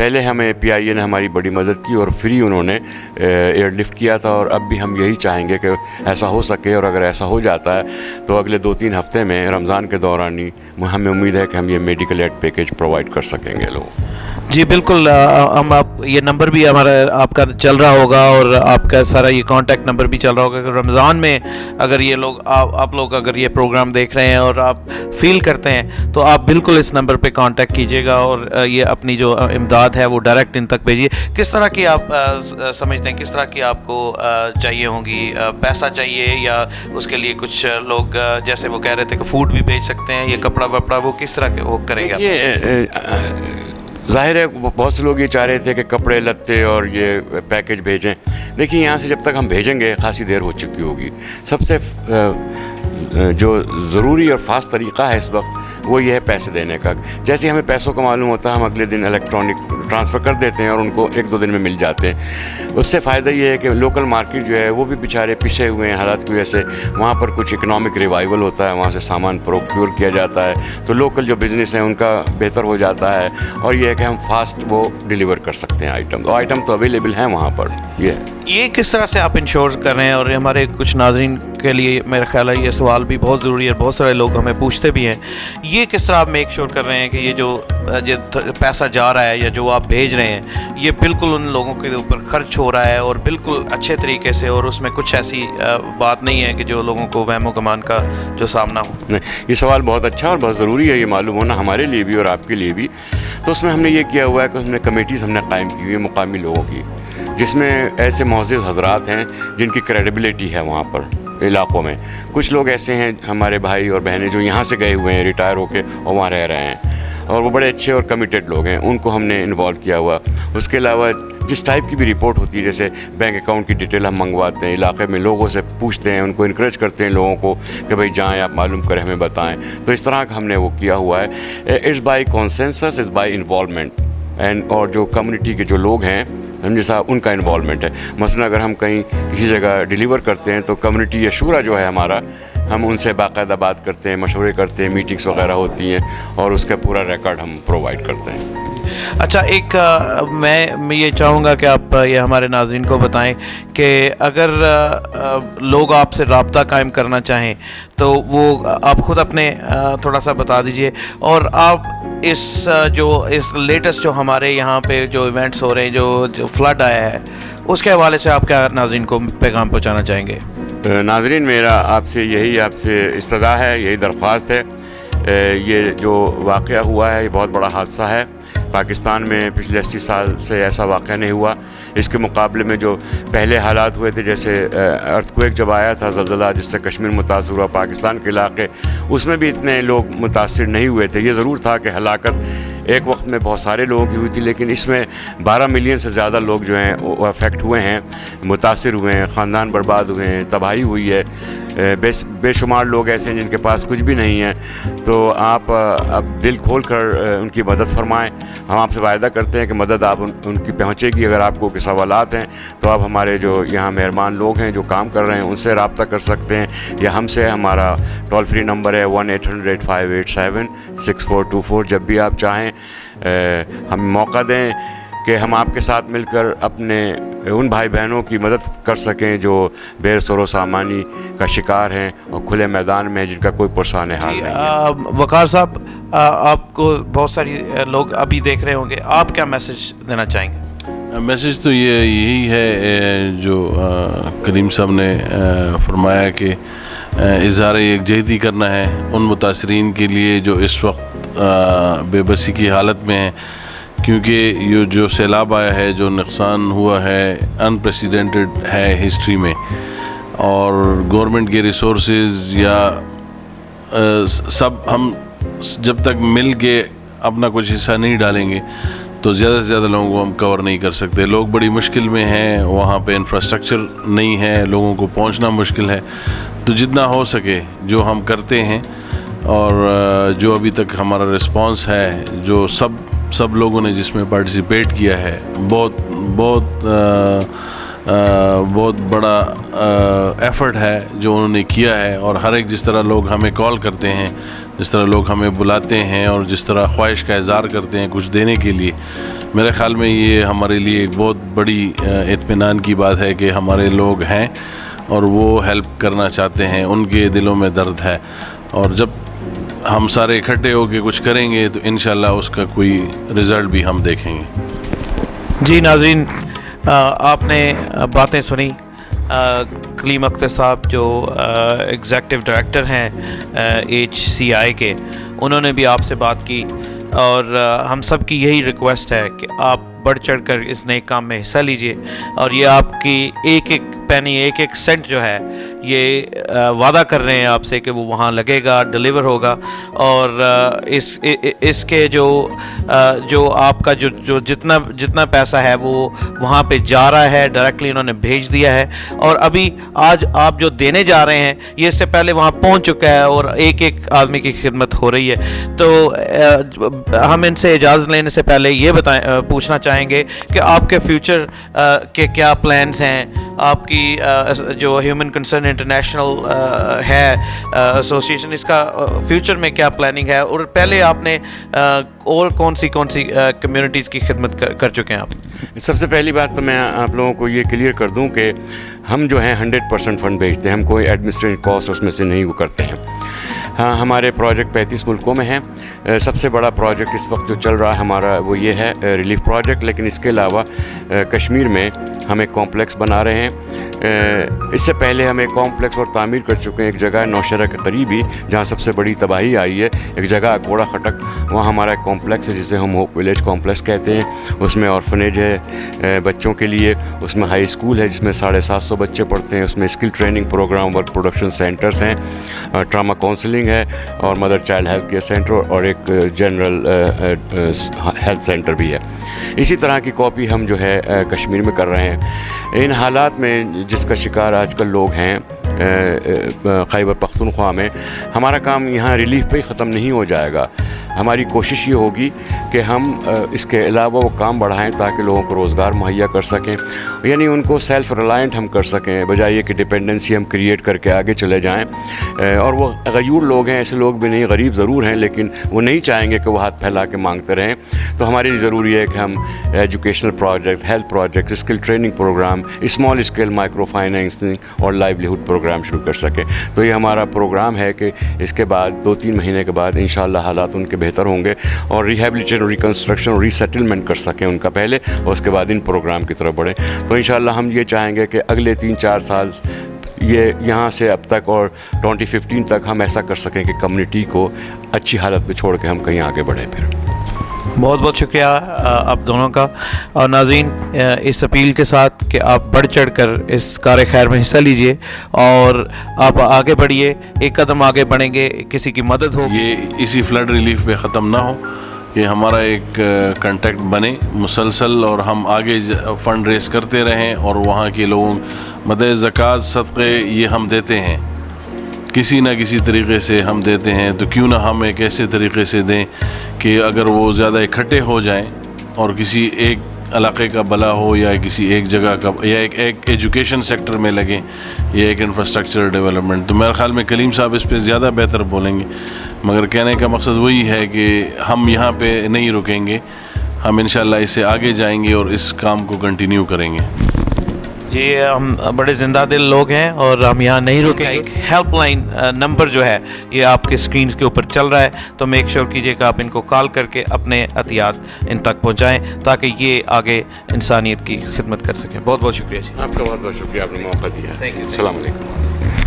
پہلے ہمیں PIA نے ہماری بڑی مدد کی اور فری انہوں نے ایئر لفٹ کیا تھا، اور اب بھی ہم یہی چاہیں گے کہ ایسا ہو سکے، اور اگر ایسا ہو جاتا ہے تو اگلے 2-3 ہفتے میں رمضان کے دوران ہی ہمیں امید ہے کہ ہم یہ میڈیکل ایڈ پیکیج پرووائڈ کر سکیں گے لوگ. جی بالکل. ہم آپ یہ نمبر بھی ہمارا آپ کا چل رہا ہوگا، اور آپ کا سارا یہ کانٹیکٹ نمبر بھی چل رہا ہوگا کہ رمضان میں اگر یہ لوگ آپ لوگ اگر یہ پروگرام دیکھ رہے ہیں اور آپ فیل کرتے ہیں تو آپ بالکل اس نمبر پہ کانٹیکٹ کیجیے گا، اور یہ اپنی جو امداد ہے وہ ڈائریکٹ ان تک بھیجیے. کس طرح کی آپ سمجھتے ہیں، کس طرح کی آپ کو چاہیے ہوں گی؟ پیسہ چاہیے، یا اس کے لیے کچھ لوگ جیسے وہ کہہ رہے تھے کہ فوڈ بھی بھیج سکتے ہیں، یہ کپڑا وپڑا وہ کس طرح کے وہ کریں گے؟ ظاہر ہے بہت سے لوگ یہ چاہ رہے تھے کہ کپڑے لتے اور یہ پیکیج بھیجیں. دیکھیے یہاں سے جب تک ہم بھیجیں گے خاصی دیر ہو چکی ہوگی. سب سے جو ضروری اور فاسٹ طریقہ ہے اس وقت وہ یہ ہے پیسے دینے کا. جیسے ہمیں پیسوں کا معلوم ہوتا ہے ہم اگلے دن الیکٹرانک ٹرانسفر کر دیتے ہیں اور ان کو 1-2 دن میں مل جاتے ہیں. اس سے فائدہ یہ ہے کہ لوکل مارکیٹ جو ہے وہ بھی بیچارے پسے ہوئے ہیں حالات کی وجہ سے، وہاں پر کچھ اکنامک ریوائول ہوتا ہے، وہاں سے سامان پروکیور کیا جاتا ہے، تو لوکل جو بزنس ہیں ان کا بہتر ہو جاتا ہے، اور یہ ہے کہ ہم فاسٹ وہ ڈیلیور کر سکتے ہیں آئٹم تو اویلیبل ہیں وہاں پر. یہ کس طرح سے آپ انشور کر رہے ہیں؟ اور ہمارے کچھ ناظرین کے لیے میرا خیال ہے یہ سوال بھی بہت ضروری ہے، بہت سارے لوگ ہمیں پوچھتے بھی ہیں. یہ کس طرح آپ میک شور کر رہے ہیں کہ یہ جو پیسہ جا رہا ہے یا جو آپ بھیج رہے ہیں یہ بالکل ان لوگوں کے اوپر خرچ ہو رہا ہے اور بالکل اچھے طریقے سے، اور اس میں کچھ ایسی بات نہیں ہے کہ جو لوگوں کو وہم و گمان کا جو سامنا ہو؟ یہ سوال بہت اچھا اور بہت ضروری ہے یہ معلوم ہونا ہمارے لیے بھی اور آپ کے لیے بھی. تو اس میں ہم نے یہ کیا ہوا ہے کہ ہم نے کمیٹیز ہم نے قائم کی ہوئی ہے مقامی لوگوں کی، جس میں ایسے معزز حضرات ہیں جن کی کریڈیبلٹی ہے وہاں پر علاقوں میں. کچھ لوگ ایسے ہیں ہمارے بھائی اور بہنیں جو یہاں سے گئے ہوئے ہیں ریٹائر ہو کے اور وہاں رہ رہے ہیں، اور وہ بڑے اچھے اور کمیٹیڈ لوگ ہیں، ان کو ہم نے انوالو کیا ہوا. اس کے علاوہ جس ٹائپ کی بھی رپورٹ ہوتی ہے، جیسے بینک اکاؤنٹ کی ڈیٹیل ہم منگواتے ہیں، علاقے میں لوگوں سے پوچھتے ہیں، ان کو انکریج کرتے ہیں لوگوں کو کہ بھائی جائیں آپ معلوم کریں ہمیں بتائیں. تو اس طرح کا ہم نے وہ کیا ہوا ہے. It's by consensus, it's by involvement, اور جو کمیونٹی کے جو لوگ ہیں ہم جیسا ان کا انوالومنٹ ہے. مثلا اگر ہم کہیں کسی جگہ ڈیلیور کرتے ہیں تو کمیونٹی یا شورا جو ہے ہمارا، ہم ان سے باقاعدہ بات کرتے ہیں، مشورے کرتے ہیں، میٹنگس وغیرہ ہوتی ہیں، اور اس کا پورا ریکارڈ ہم پرووائڈ کرتے ہیں. اچھا، ایک میں یہ چاہوں گا کہ آپ یہ ہمارے ناظرین کو بتائیں کہ اگر لوگ آپ سے رابطہ قائم کرنا چاہیں تو وہ آپ خود اپنے تھوڑا سا بتا دیجئے، اور آپ اس لیٹسٹ جو ہمارے یہاں پہ جو ایونٹس ہو رہے ہیں، جو فلڈ آیا ہے، اس کے حوالے سے آپ کیا ناظرین کو پیغام پہنچانا چاہیں گے؟ ناظرین، میرا آپ سے استدعا ہے، یہی درخواست ہے. یہ جو واقعہ ہوا ہے یہ بہت بڑا حادثہ ہے. پاکستان میں پچھلے 80 سال سے ایسا واقعہ نہیں ہوا. اس کے مقابلے میں جو پہلے حالات ہوئے تھے، جیسے ارتھکویک جب آیا تھا، زلزلہ جس سے کشمیر متاثر ہوا، پاکستان کے علاقے، اس میں بھی اتنے لوگ متاثر نہیں ہوئے تھے. یہ ضرور تھا کہ ہلاکت ایک وقت میں بہت سارے لوگوں کی ہوئی تھی، لیکن اس میں 12 ملین سے زیادہ لوگ جو ہیں وہ افیکٹ ہوئے ہیں، متاثر ہوئے ہیں، خاندان برباد ہوئے ہیں، تباہی ہوئی ہے. بے شمار لوگ ایسے ہیں جن کے پاس کچھ بھی نہیں ہے. تو آپ اب دل کھول کر ان کی مدد فرمائیں. ہم آپ سے وعدہ کرتے ہیں کہ مدد آپ ان کی پہنچے گی. اگر آپ کو کوئی سوالات ہیں تو آپ ہمارے جو یہاں مہربان لوگ ہیں جو کام کر رہے ہیں ان سے رابطہ کر سکتے ہیں، یا ہم سے. ہمارا ٹول فری نمبر ہے 1-800-587-6424. جب بھی آپ چاہیں ہم موقع دیں کہ ہم آپ کے ساتھ مل کر اپنے ان بھائی بہنوں کی مدد کر سکیں جو بے سر و سامانی کا شکار ہیں اور کھلے میدان میں جن کا کوئی پرسان حال نہیں ہے. وقار صاحب، آپ کو بہت ساری لوگ ابھی دیکھ رہے ہوں گے، آپ کیا میسج دینا چاہیں گے؟ میسج تو یہی ہے جو کریم صاحب نے فرمایا کہ اظہار یکجہتی کرنا ہے ان متاثرین کے لیے جو اس وقت بے بسی کی حالت میں ہیں، کیونکہ یہ جو سیلاب آیا ہے، جو نقصان ہوا ہے، انپریسیڈنٹڈ ہے ہسٹری میں، اور گورنمنٹ کے ریسورسز یا سب ہم جب تک مل کے اپنا کچھ حصہ نہیں ڈالیں گے تو زیادہ سے زیادہ لوگوں کو ہم کور نہیں کر سکتے. لوگ بڑی مشکل میں ہیں، وہاں پہ انفراسٹرکچر نہیں ہے، لوگوں کو پہنچنا مشکل ہے. تو جتنا ہو سکے جو ہم کرتے ہیں، اور جو ابھی تک ہمارا رسپانس ہے، جو سب لوگوں نے جس میں پارٹیسپیٹ کیا ہے، بہت بہت بڑا ایفرٹ ہے جو انہوں نے کیا ہے. اور ہر ایک جس طرح لوگ ہمیں کال کرتے ہیں, جس طرح لوگ ہمیں بلاتے ہیں اور جس طرح خواہش کا اظہار کرتے ہیں کچھ دینے کے لیے, میرے خیال میں یہ ہمارے لیے ایک بہت بڑی اطمینان کی بات ہے کہ ہمارے لوگ ہیں اور وہ ہیلپ کرنا چاہتے ہیں, ان کے دلوں میں درد ہے. اور جب ہم سارے اکٹھے ہو کے کچھ کریں گے تو انشاءاللہ اس کا کوئی رزلٹ بھی ہم دیکھیں گے. جی ناظرین, آپ نے باتیں سنی. کلیم اختر صاحب جو ایگزیکٹو ڈائریکٹر ہیں HCI کے, انہوں نے بھی آپ سے بات کی, اور ہم سب کی یہی ریکویسٹ ہے کہ آپ بڑھ چڑھ کر اس نئے کام میں حصہ لیجئے, اور یہ آپ کی ایک ایک پینی, ایک ایک سینٹ جو ہے یہ وعدہ کر رہے ہیں آپ سے کہ وہ وہاں لگے گا, ڈیلیور ہوگا. اور اس کے جو آپ کا جو جتنا پیسہ ہے وہ وہاں پہ جا رہا ہے, ڈائریکٹلی انہوں نے بھیج دیا ہے. اور ابھی آج آپ جو دینے جا رہے ہیں یہ اس سے پہلے وہاں پہنچ چکا ہے اور ایک ایک آدمی کی خدمت ہو رہی ہے. تو ہم ان سے اجازت لینے سے پہلے یہ پوچھنا چاہیں گے کہ آپ کے فیوچر کے کیا پلانز ہیں, آپ کی جو ہیومن کنسرن انٹرنیشنل ہے ایسوسیشن, اس کا فیوچر میں کیا پلاننگ ہے, اور پہلے آپ نے اور کون سی کمیونٹیز کی خدمت کر چکے ہیں آپ؟ سب سے پہلی بات تو میں آپ لوگوں کو یہ کلیئر کر دوں کہ ہم جو ہیں 100% فنڈ بھیجتے ہیں, ہم کوئی ایڈمنسٹریٹو کاسٹ اس میں سے نہیں وہ کرتے ہیں. ہاں, ہمارے پروجیکٹ 35 ملکوں میں ہیں. سب سے بڑا پروجیکٹ اس وقت جو چل رہا ہے ہمارا وہ یہ ہے ریلیف پروجیکٹ, لیکن اس کے علاوہ کشمیر میں ہم ایک کمپلیکس بنا رہے ہیں. اس سے پہلے ہم ایک کمپلیکس اور تعمیر کر چکے ہیں ایک جگہ نوشہرہ کے قریب ہی جہاں سب سے بڑی تباہی آئی ہے, ایک جگہ اکوڑا خٹک, وہاں ہمارا ایک کمپلیکس ہے جسے ہم ہوپ ولیج کمپلیکس کہتے ہیں. اس میں آرفنیج ہے بچوں کے لیے, اس میں ہائی اسکول ہے جس میں 750 بچے پڑھتے ہیں, اس میں skill training program, work production centers ہیں, ٹراما کاؤنسلنگ ہے, اور mother child health care center, اور ایک جنرل ہیلتھ سینٹر بھی ہے. اسی طرح کی کاپی ہم جو ہے کشمیر میں کر رہے ہیں. ان حالات میں جس کا شکار آج کل لوگ ہیں خیبر پختونخوا میں, ہمارا کام یہاں ریلیف پہ ہی ختم نہیں ہو جائے گا. ہماری کوشش یہ ہوگی کہ ہم اس کے علاوہ وہ کام بڑھائیں تاکہ لوگوں کو روزگار مہیا کر سکیں, یعنی ان کو سیلف ریلائنٹ ہم کر سکیں, بجائے یہ کہ ڈپینڈنسی ہم کریٹ کر کے آگے چلے جائیں. اور وہ غیور لوگ ہیں, ایسے لوگ بھی نہیں, غریب ضرور ہیں لیکن وہ نہیں چاہیں گے کہ وہ ہاتھ پھیلا کے مانگتے رہیں. تو ہمارے لیے ضروری ہے کہ ہم educational project, health project, skill training program, small scale micro financing اور لائیولیہڈ پروگرام شروع کر سکیں. تو یہ ہمارا پروگرام ہے کہ اس کے بعد 2-3 مہینے کے بعد انشاءاللہ حالات ان کے بہتر ہوں گے اور ریہیبلیٹیشن, ریکنسٹرکشن اور ری سیٹلمنٹ کر سکیں ان کا پہلے, اور اس کے بعد ان پروگرام کی طرف بڑھیں. تو انشاءاللہ ہم یہ چاہیں گے کہ اگلے 3-4 سال یہ یہاں سے اب تک اور 2015 تک ہم ایسا کر سکیں کہ کمیونٹی کو اچھی حالت میں چھوڑ کے ہم کہیں آگے بڑھیں. پھر بہت بہت شکریہ آپ دونوں کا. اور ناظرین, اس اپیل کے ساتھ کہ آپ بڑھ چڑھ کر اس کار خیر میں حصہ لیجئے اور آپ آگے بڑھیے, ایک قدم آگے بڑھیں گے, کسی کی مدد ہو. یہ اسی فلڈ ریلیف پہ ختم نہ ہو, کہ ہمارا ایک کنٹیکٹ بنے مسلسل اور ہم آگے فنڈ ریز کرتے رہیں, اور وہاں کے لوگوں مدد, زکوٰۃ, صدقے یہ ہم دیتے ہیں, کسی نہ کسی طریقے سے ہم دیتے ہیں. تو کیوں نہ ہم ایک ایسے طریقے سے دیں کہ اگر وہ زیادہ اکٹھے ہو جائیں اور کسی ایک علاقے کا بھلا ہو یا کسی ایک جگہ کا, یا ایک ایجوکیشن سیکٹر میں لگیں یا ایک انفراسٹرکچر ڈیولپمنٹ. تو میرے خیال میں کلیم صاحب اس پہ زیادہ بہتر بولیں گے, مگر کہنے کا مقصد وہی ہے کہ ہم یہاں پہ نہیں رکیں گے, ہم انشاءاللہ اس سے آگے جائیں گے اور اس کام کو کنٹینیو کریں گے. جی, ہم بڑے زندہ دل لوگ ہیں اور ہم یہاں نہیں رکیں. ایک ہیلپ لائن نمبر جو ہے یہ آپ کے سکرینز کے اوپر چل رہا ہے, تو میک شیور کیجئے کہ آپ ان کو کال کر کے اپنے عطیات ان تک پہنچائیں تاکہ یہ آگے انسانیت کی خدمت کر سکیں. بہت بہت شکریہ جی. آپ کا بہت بہت شکریہ, آپ نے موقع دیا. السلام علیکم.